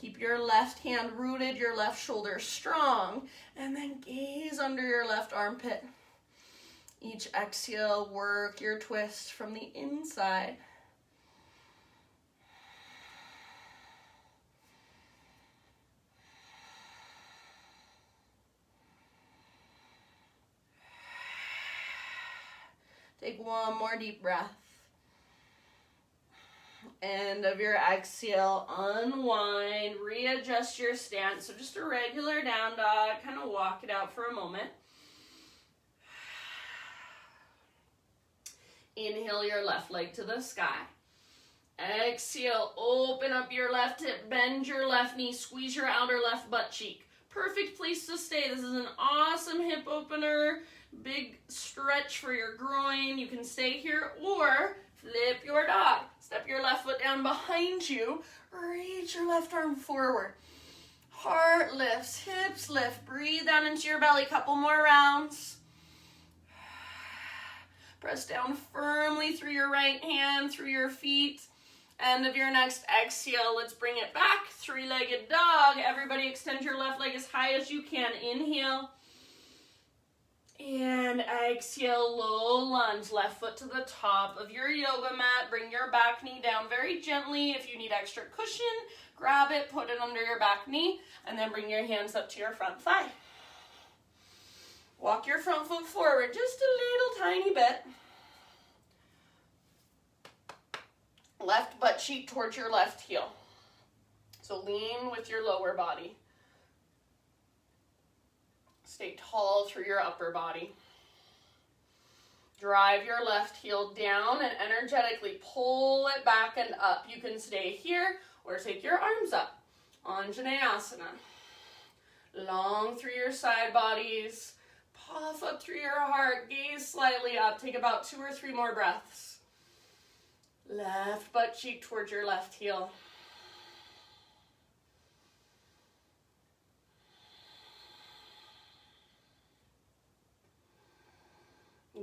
Keep your left hand rooted, your left shoulder strong, and then gaze under your left armpit. Each exhale, work your twist from the inside. Take one more deep breath. End of your exhale, unwind, readjust your stance. So just a regular down dog, kind of walk it out for a moment. Inhale your left leg to the sky. Exhale, open up your left hip, bend your left knee, squeeze your outer left butt cheek. Perfect place to stay. This is an awesome hip opener. Big stretch for your groin. You can stay here or flip your dog. Step your left foot down behind you. Reach your left arm forward. Heart lifts, hips lift. Breathe down into your belly. Couple more rounds. Press down firmly through your right hand, through your feet. End of your next exhale. Let's bring it back. 3-legged dog. Everybody extend your left leg as high as you can. Inhale. And exhale, low lunge, left foot to the top of your yoga mat. Bring your back knee down very gently. If you need extra cushion, grab it, put it under your back knee, and then bring your hands up to your front thigh. Walk your front foot forward just a little tiny bit. Left butt cheek towards your left heel. So lean with your lower body. Stay tall through your upper body. Drive your left heel down and energetically pull it back and up. You can stay here or take your arms up. Anjaneyasana. Long through your side bodies. Puff up through your heart. Gaze slightly up. Take about 2 or 3 more breaths. Left butt cheek towards your left heel.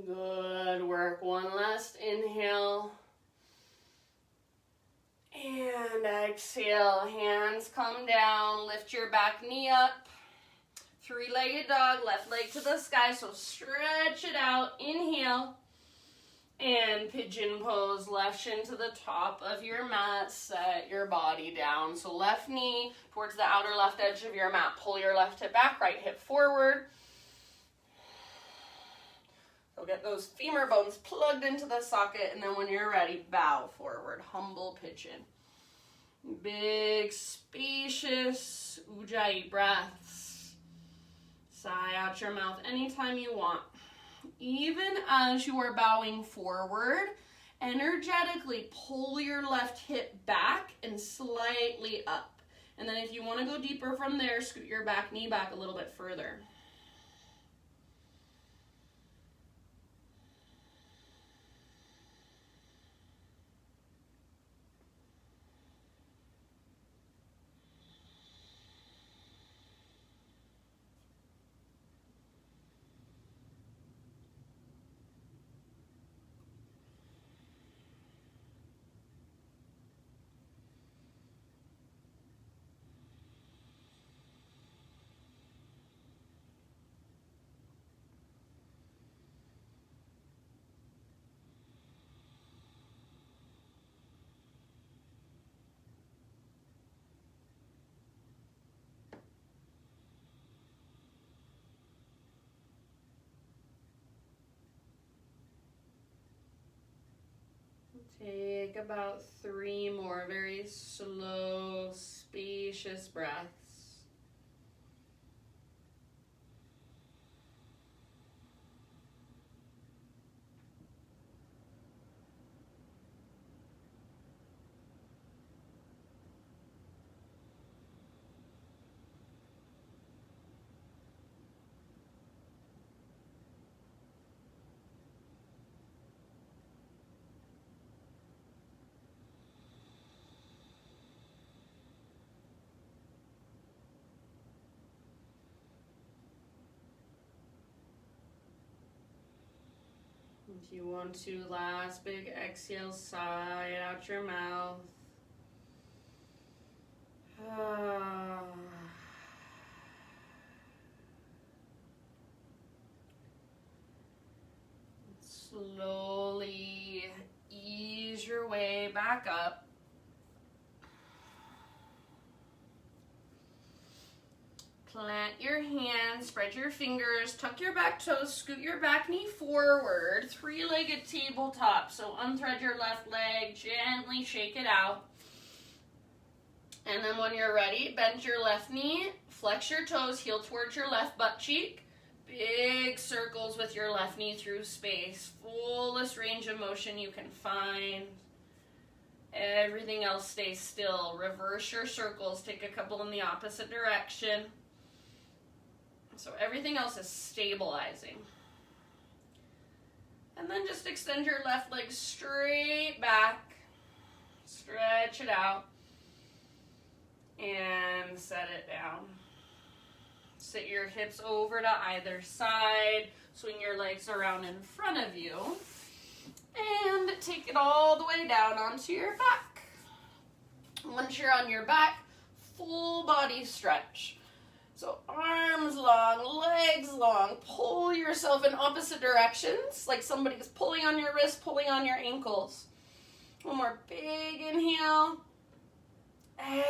Good work. One last inhale. And exhale. Hands come down. Lift your back knee up. 3-legged dog. Left leg to the sky. So stretch it out. Inhale. And pigeon pose. Left shin to the top of your mat. Set your body down. So left knee towards the outer left edge of your mat. Pull your left hip back. Right hip forward. So get those femur bones plugged into the socket, and then when you're ready, bow forward, humble pigeon. Big, spacious ujjayi breaths. Sigh out your mouth anytime you want. Even as you are bowing forward, energetically pull your left hip back and slightly up. And then if you want to go deeper from there, scoot your back knee back a little bit further. Take about 3 more very slow, spacious breaths. If you want to, last big exhale, sigh out your mouth. Slowly ease your way back up. Plant your hands, spread your fingers, tuck your back toes, scoot your back knee forward, 3-legged tabletop. So unthread your left leg, gently shake it out. And then when you're ready, bend your left knee, flex your toes, heel towards your left butt cheek. Big circles with your left knee through space. Fullest range of motion you can find. Everything else stays still. Reverse your circles, take a couple in the opposite direction. So everything else is stabilizing. And then just extend your left leg straight back. Stretch it out. And set it down. Sit your hips over to either side. Swing your legs around in front of you. And take it all the way down onto your back. Once you're on your back, full body stretch. So arms long, legs long, long. Pull yourself in opposite directions, like somebody's pulling on your wrist, pulling on your ankles. One more big inhale.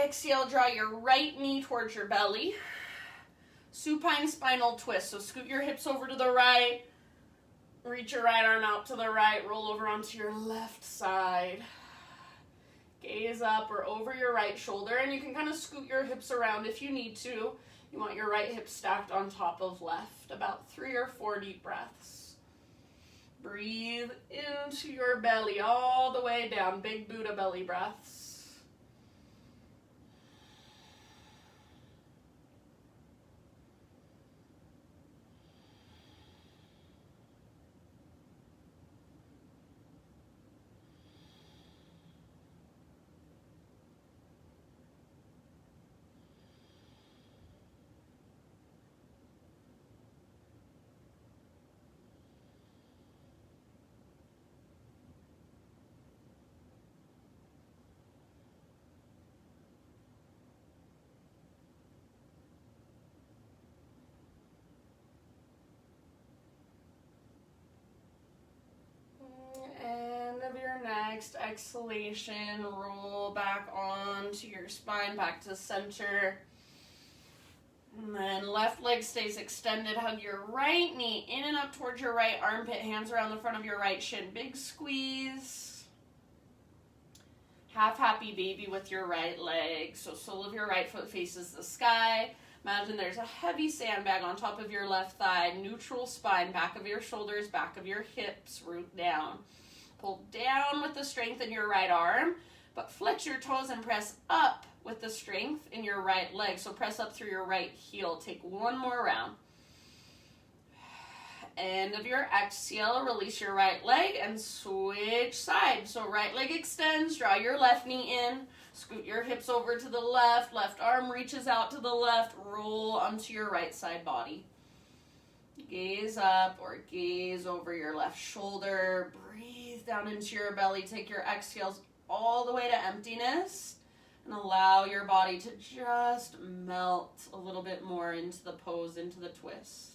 Exhale, draw your right knee towards your belly. Supine spinal twist. So scoot your hips over to the right. Reach your right arm out to the right. Roll over onto your left side. Gaze up or over your right shoulder. And you can kind of scoot your hips around if you need to. You want your right hip stacked on top of left. About 3 or 4 deep breaths. Breathe into your belly all the way down. Big Buddha belly breaths. Next exhalation, roll back onto your spine, back to center. And then left leg stays extended. Hug your right knee in and up towards your right armpit. Hands around the front of your right shin. Big squeeze. Half happy baby with your right leg. So sole of your right foot faces the sky. Imagine there's a heavy sandbag on top of your left thigh. Neutral spine, back of your shoulders, back of your hips, root down. Pull down with the strength in your right arm, but flex your toes and press up with the strength in your right leg. So press up through your right heel. Take one more round. End of your exhale, release your right leg and switch sides. So right leg extends, draw your left knee in, scoot your hips over to the left, left arm reaches out to the left, roll onto your right side body. Gaze up or gaze over your left shoulder. Breathe down into your belly. Take your exhales all the way to emptiness and allow your body to just melt a little bit more into the pose, into the twist.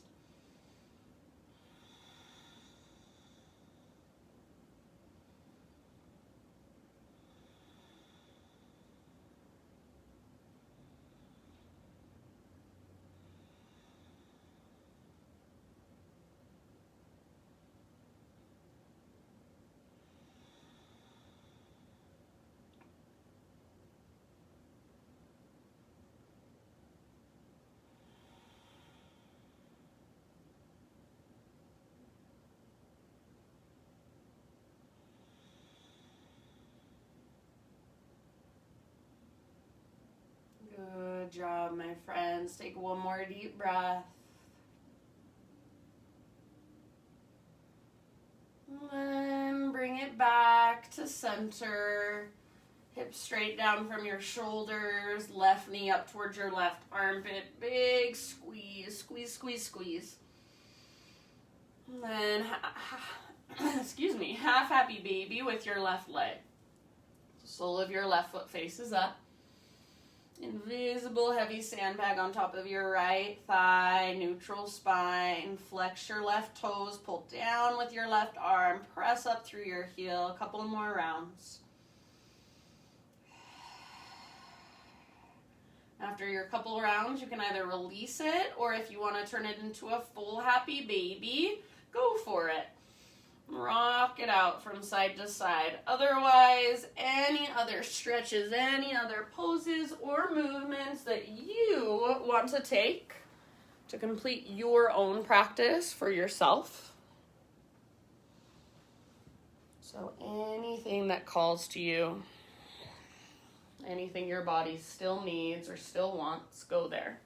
Good job, my friends. Take one more deep breath. And bring it back to center. Hips straight down from your shoulders. Left knee up towards your left armpit. Big squeeze, squeeze, squeeze, squeeze. And then, excuse me, half happy baby with your left leg. Sole of your left foot faces up. Invisible heavy sandbag on top of your right thigh, neutral spine. Flex your left toes, pull down with your left arm, press up through your heel. A couple more rounds. After your couple rounds, you can either release it, or if you want to turn it into a full happy baby, go for it. Rock it out from side to side. Otherwise, any other stretches, any other poses or movements that you want to take to complete your own practice for yourself. So anything that calls to you, anything your body still needs or still wants, go there.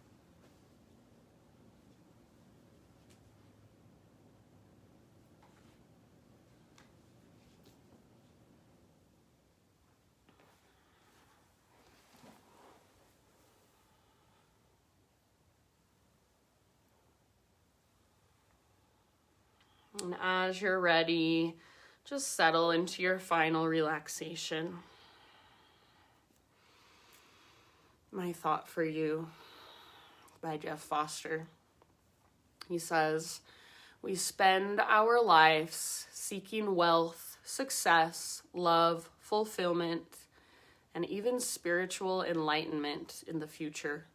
And as you're ready, just settle into your final relaxation. My Thought for You by Jeff Foster. He says, we spend our lives seeking wealth, success, love, fulfillment, and even spiritual enlightenment in the future.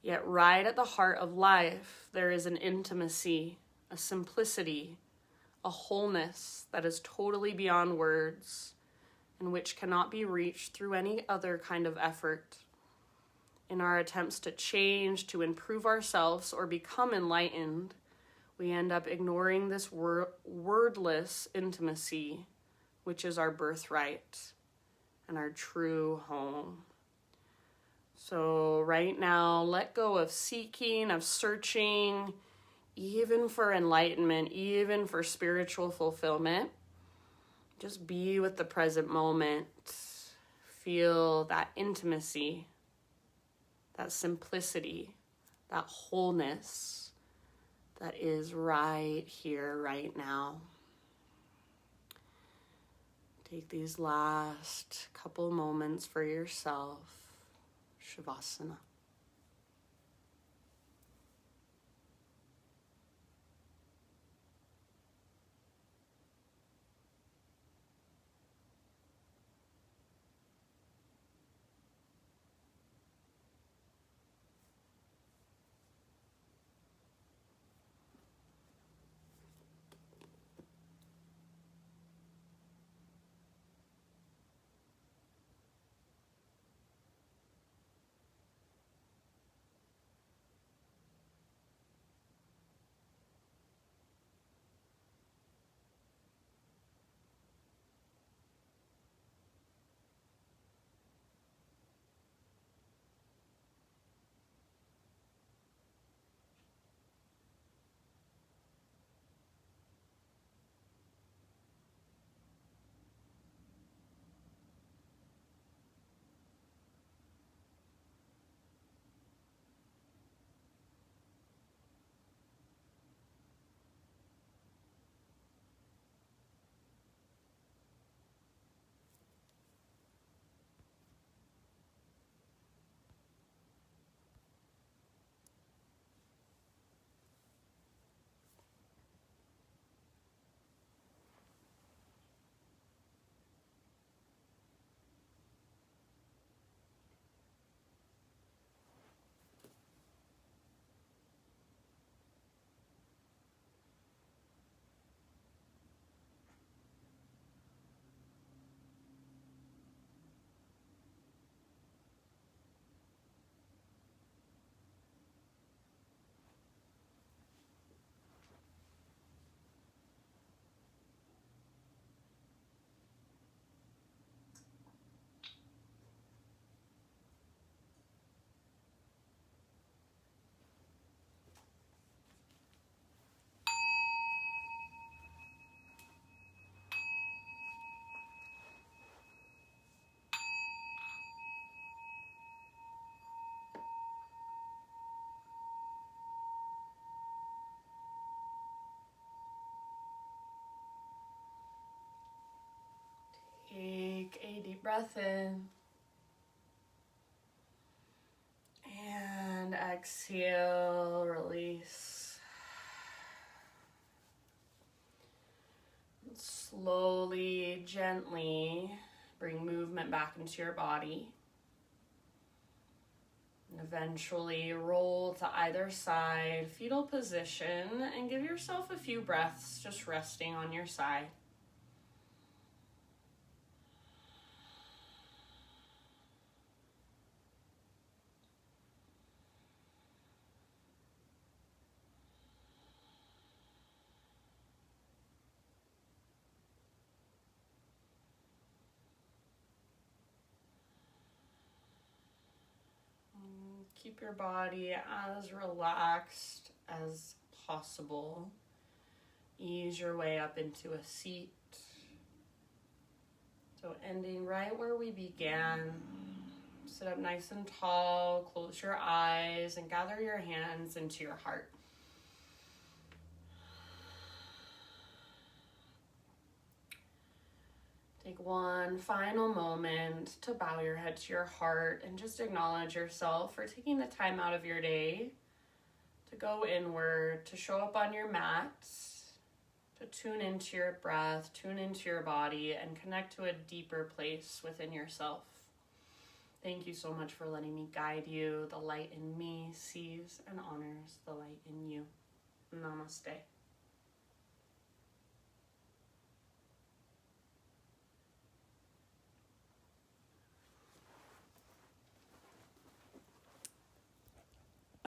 Yet right at the heart of life, there is an intimacy, a simplicity, a wholeness that is totally beyond words and which cannot be reached through any other kind of effort. In our attempts to change, to improve ourselves, or become enlightened, we end up ignoring this wordless intimacy, which is our birthright and our true home. So right now, let go of seeking, of searching, even for enlightenment, even for spiritual fulfillment. Just be with the present moment. Feel that intimacy, that simplicity, that wholeness that is right here, right now. Take these last couple moments for yourself. Shavasana. Take a deep breath in and exhale, release. Slowly, gently bring movement back into your body. And eventually roll to either side, fetal position, and give yourself a few breaths just resting on your side. Keep your body as relaxed as possible. Ease your way up into a seat. So ending right where we began. Sit up nice and tall, close your eyes, and gather your hands into your heart. Take one final moment to bow your head to your heart and just acknowledge yourself for taking the time out of your day to go inward, to show up on your mat, to tune into your breath, tune into your body, and connect to a deeper place within yourself. Thank you so much for letting me guide you. The light in me sees and honors the light in you. Namaste.